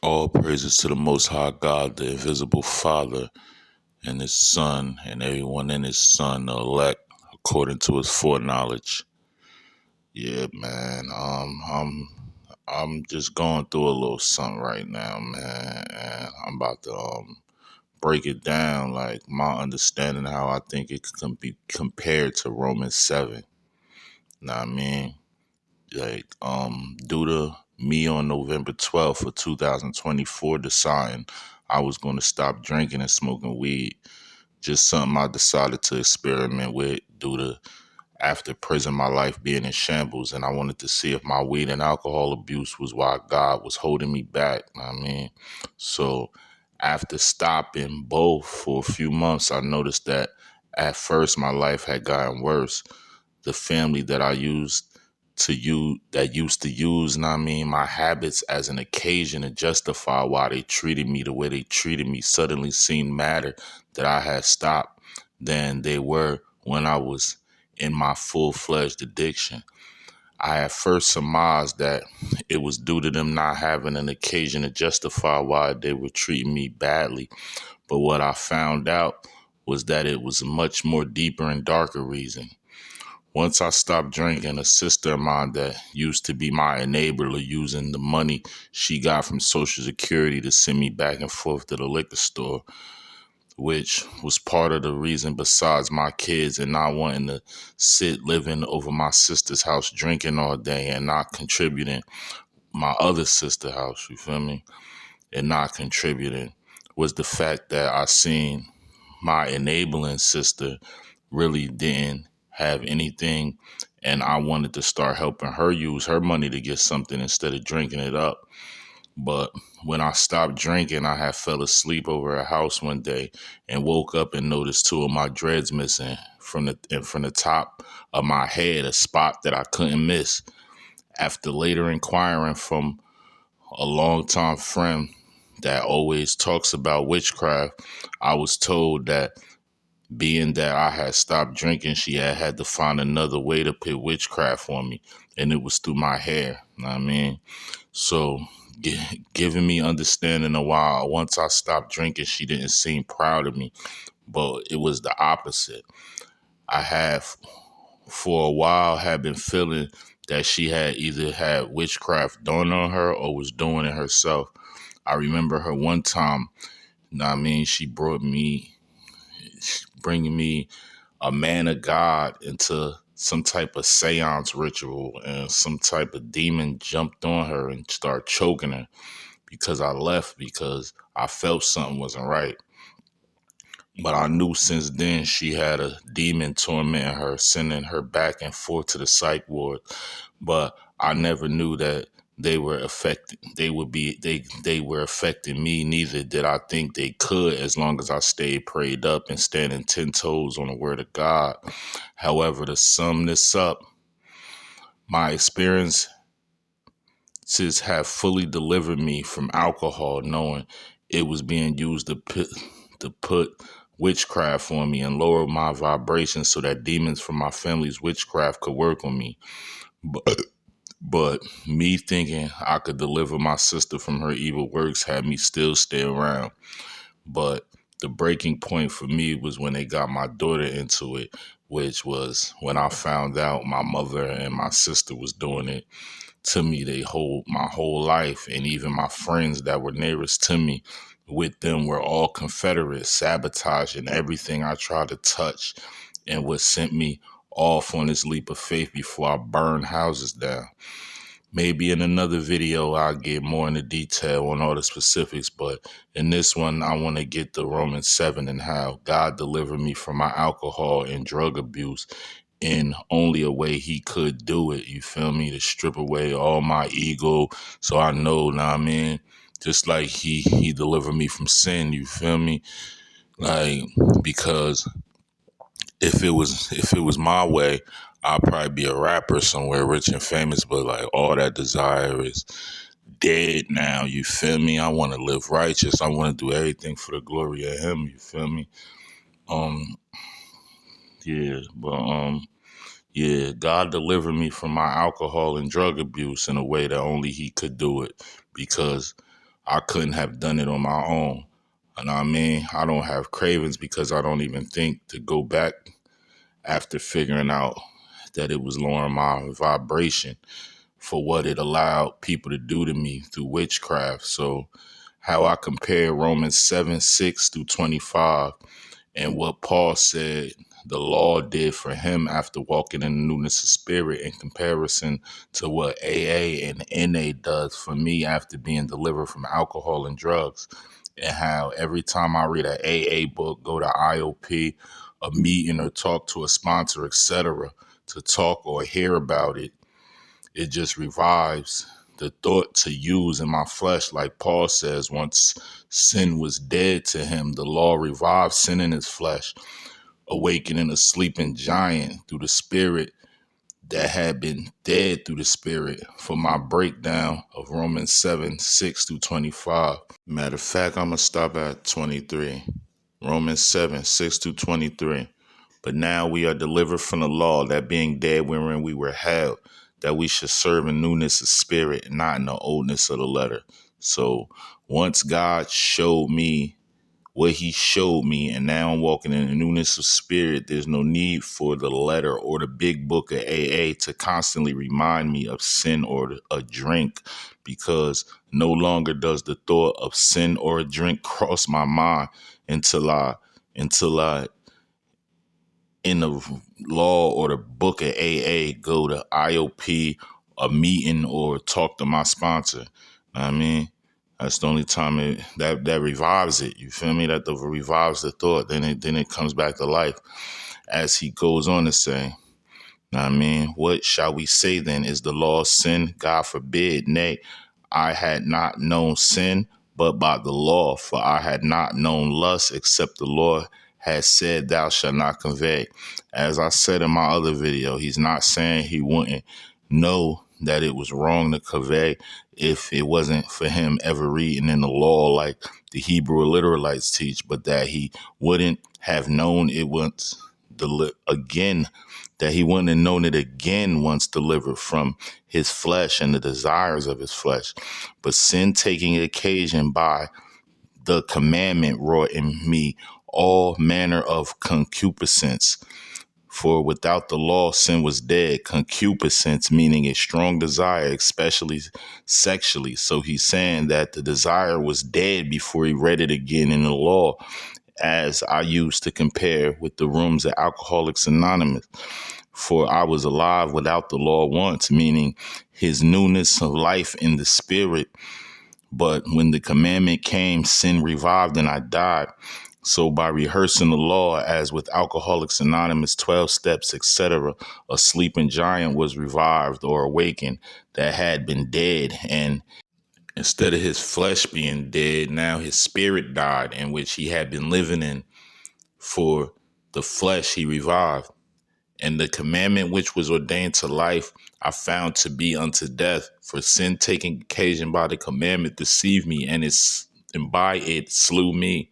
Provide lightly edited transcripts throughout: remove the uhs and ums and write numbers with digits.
All praises to the Most High God, the invisible Father, and His Son, and everyone in His Son, the elect, according to His foreknowledge. Yeah, man. I'm just going through a little something right now, man, and I'm about to break it down, like my understanding how I think it can be compared to Romans 7. Know what I mean? Due to me on November 12th of 2024 deciding I was going to stop drinking and smoking weed, just something I decided to experiment with due to after prison my life being in shambles, and I wanted to see if my weed and alcohol abuse was why God was holding me back. I mean, so after stopping both for a few months, I noticed that at first my life had gotten worse. The family that I used to use, and I mean, my habits as an occasion to justify why they treated me the way they treated me suddenly seemed madder that I had stopped than they were when I was in my full-fledged addiction. I at first surmised that it was due to them not having an occasion to justify why they were treating me badly. But what I found out was that it was a much more deeper and darker reason. Once I stopped drinking, a sister of mine that used to be my enabler, using the money she got from Social Security to send me back and forth to the liquor store, which was part of the reason besides my kids and not wanting to sit living over my sister's house drinking all day and not contributing my other sister house, you feel me? And not contributing was the fact that I seen my enabling sister really didn't have anything, and I wanted to start helping her use her money to get something instead of drinking it up. But when I stopped drinking, I had fell asleep over a house one day and woke up and noticed two of my dreads missing from the top of my head, a spot that I couldn't miss. After later inquiring from a longtime friend that always talks about witchcraft, I was told that being that I had stopped drinking, she had to find another way to put witchcraft on me, and it was through my hair. You know what I mean? So, giving me understanding of why once I stopped drinking, she didn't seem proud of me, but it was the opposite. I have, for a while, had been feeling that she had either had witchcraft done on her or was doing it herself. I remember her one time, you know what I mean? She bringing me a man of God into some type of seance ritual, and some type of demon jumped on her and started choking her because I left because I felt something wasn't right. But I knew since then she had a demon tormenting her, sending her back and forth to the psych ward. But I never knew that they were affecting me. Neither did I think they could, as long as I stayed prayed up and standing 10 toes on the word of God. However, to sum this up, my experiences have fully delivered me from alcohol, knowing it was being used to put witchcraft on me and lower my vibrations so that demons from my family's witchcraft could work on me. But me thinking I could deliver my sister from her evil works had me still stay around. But the breaking point for me was when they got my daughter into it, which was when I found out my mother and my sister was doing it to me my whole life, and even my friends that were nearest to me with them were all Confederates, sabotaging everything I tried to touch, and what sent me off on this leap of faith before I burned houses down. Maybe in another video, I'll get more into detail on all the specifics, but in this one, I want to get the Romans 7 and how God delivered me from my alcohol and drug abuse in only a way he could do it. You feel me? To strip away all my ego. So I know, I mean, just like he delivered me from sin, you feel me? Like, because if it was my way, I'd probably be a rapper somewhere rich and famous, but like all that desire is dead now, you feel me? I want to live righteous. I want to do everything for the glory of him, you feel me? Um, yeah, but yeah, God delivered me from my alcohol and drug abuse in a way that only he could do it, because I couldn't have done it on my own. And I mean, I don't have cravings because I don't even think to go back after figuring out that it was lowering my vibration for what it allowed people to do to me through witchcraft. So how I compare Romans 7:6 through 25 and what Paul said the law did for him after walking in the newness of spirit in comparison to what AA and NA does for me after being delivered from alcohol and drugs. And how every time I read an AA book, go to IOP, a meeting or talk to a sponsor, etc., to talk or hear about it, it just revives the thought to use in my flesh. Like Paul says, once sin was dead to him, the law revived sin in his flesh, awakening a sleeping giant through the spirit that had been dead through the spirit. For my breakdown of Romans 7:6 through 25. Matter of fact, I'm going to stop at 23. Romans 7:6 through 23. But now we are delivered from the law, that being dead wherein we were held, that we should serve in newness of spirit and not in the oldness of the letter. So once God showed me what he showed me, and now I'm walking in the newness of spirit, there's no need for the letter or the big book of AA to constantly remind me of sin or a drink, because no longer does the thought of sin or a drink cross my mind until I in the law or the book of AA, go to IOP, a meeting, or talk to my sponsor. I mean, that's the only time that revives it. You feel me? That revives the thought. Then it comes back to life. As he goes on to say, I mean, what shall we say then? Is the law sin? God forbid. Nay, I had not known sin, but by the law, for I had not known lust, except the Lord had said, thou shalt not covet. As I said in my other video, he's not saying he wouldn't know that it was wrong to covet if it wasn't for him ever reading in the law like the Hebrew literalites teach, but that he wouldn't have known it once again, that he wouldn't have known it again once delivered from his flesh and the desires of his flesh. But sin taking occasion by the commandment wrought in me all manner of concupiscence. For without the law, sin was dead. Concupiscence, meaning a strong desire, especially sexually. So he's saying that the desire was dead before he read it again in the law, as I used to compare with the rooms at Alcoholics Anonymous. For I was alive without the law once, meaning his newness of life in the spirit. But when the commandment came, sin revived and I died. So by rehearsing the law, as with Alcoholics Anonymous, 12 steps, etc., a sleeping giant was revived or awakened that had been dead. And instead of his flesh being dead, now his spirit died, in which he had been living in. For the flesh he revived. And the commandment which was ordained to life I found to be unto death. For sin taking occasion by the commandment deceived me, and by it slew me.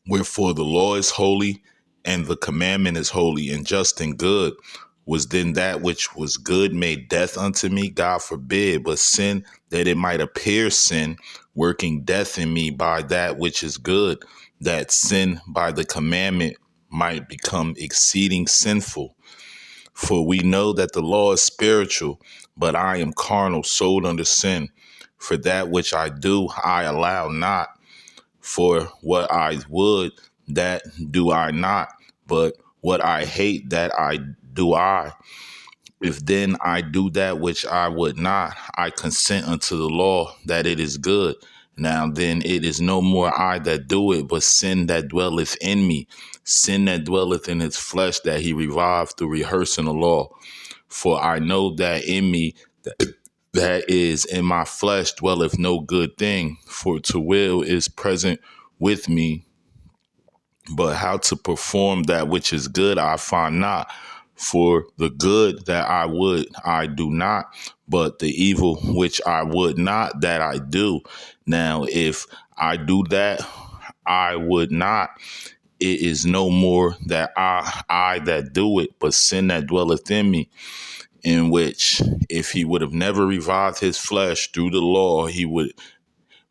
Wherefore the law is holy, and the commandment is holy, and just and good. Was then that which was good made death unto me? God forbid. But sin, that it might appear sin, working death in me by that which is good, that sin by the commandment might become exceeding sinful. For we know that the law is spiritual, but I am carnal, sold under sin. For that which I do, I allow not. For what I would, that do I not. But what I hate, that I do I. If then I do that which I would not, I consent unto the law that it is good. Now then it is no more I that do it, but sin that dwelleth in me, sin that dwelleth in his flesh, that he revived through rehearsing the law. For I know that in me, that is in my flesh, dwelleth no good thing. For to will is present with me, but how to perform that which is good I find not. For the good that I would, I do not, but the evil which I would not, that I do. Now, if I do that I would not, it is no more that I that do it, but sin that dwelleth in me. In which, if he would have never revived his flesh through the law, he would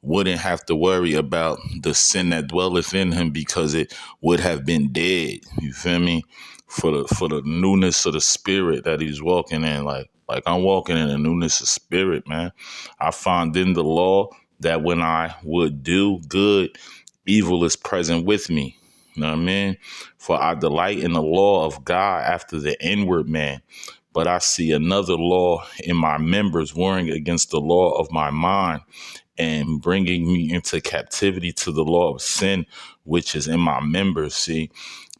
wouldn't have to worry about the sin that dwelleth in him because it would have been dead. You feel me? For the newness of the spirit that he's walking in, like I'm walking in the newness of spirit, man. I find in the law that when I would do good, evil is present with me. You know what I mean? For I delight in the law of God after the inward man, but I see another law in my members warring against the law of my mind and bringing me into captivity to the law of sin, which is in my members. See,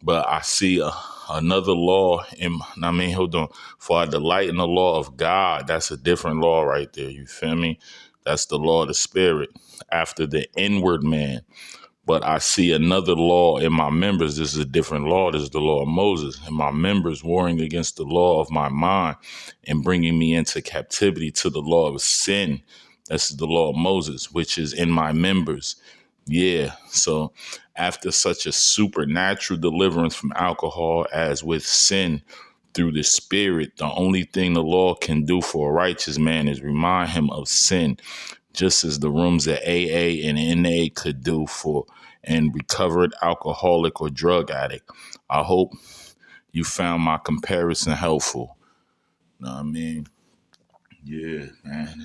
but I see another law in, I mean, hold on. For I delight in the law of God. That's a different law right there. You feel me? That's the law of the spirit after the inward man. But I see another law in my members. This is a different law. This is the law of Moses. And my members warring against the law of my mind and bringing me into captivity to the law of sin. This is the law of Moses, which is in my members. Yeah. So after such a supernatural deliverance from alcohol as with sin through the spirit, the only thing the law can do for a righteous man is remind him of sin, just as the rooms at AA and NA could do for a recovered alcoholic or drug addict. I hope you found my comparison helpful. Know what I mean? Yeah, man.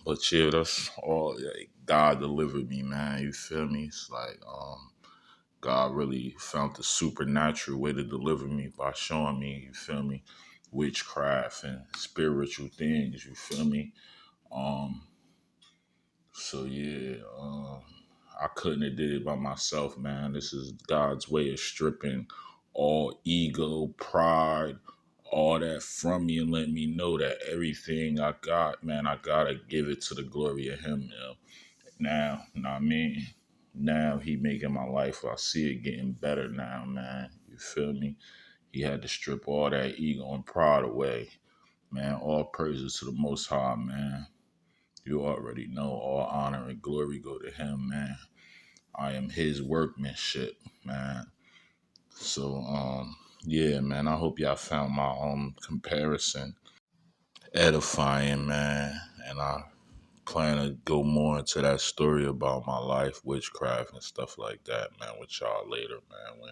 But yeah, that's all. Like, God delivered me, man. You feel me? It's like, God really found the supernatural way to deliver me by showing me, you feel me, witchcraft and spiritual things. You feel me? Um, So yeah, I couldn't have did it by myself, man. This is God's way of stripping all ego, pride, all that from me and letting me know that everything I got, man, I gotta give it to the glory of Him. Now, you know what I mean? Now He making my life. I see it getting better now, man. You feel me? He had to strip all that ego and pride away, man. All praises to the Most High, man. You already know all honor and glory go to him, man. I am his workmanship, man. So, yeah, man, I hope y'all found my comparison edifying, man. And I plan to go more into that story about my life, witchcraft and stuff like that, man, with y'all later, man.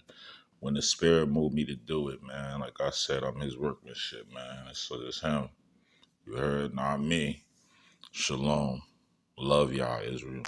When the spirit moved me to do it, man, like I said, I'm his workmanship, man. So it's him. You heard? Not me. Shalom. Love y'all, Israel.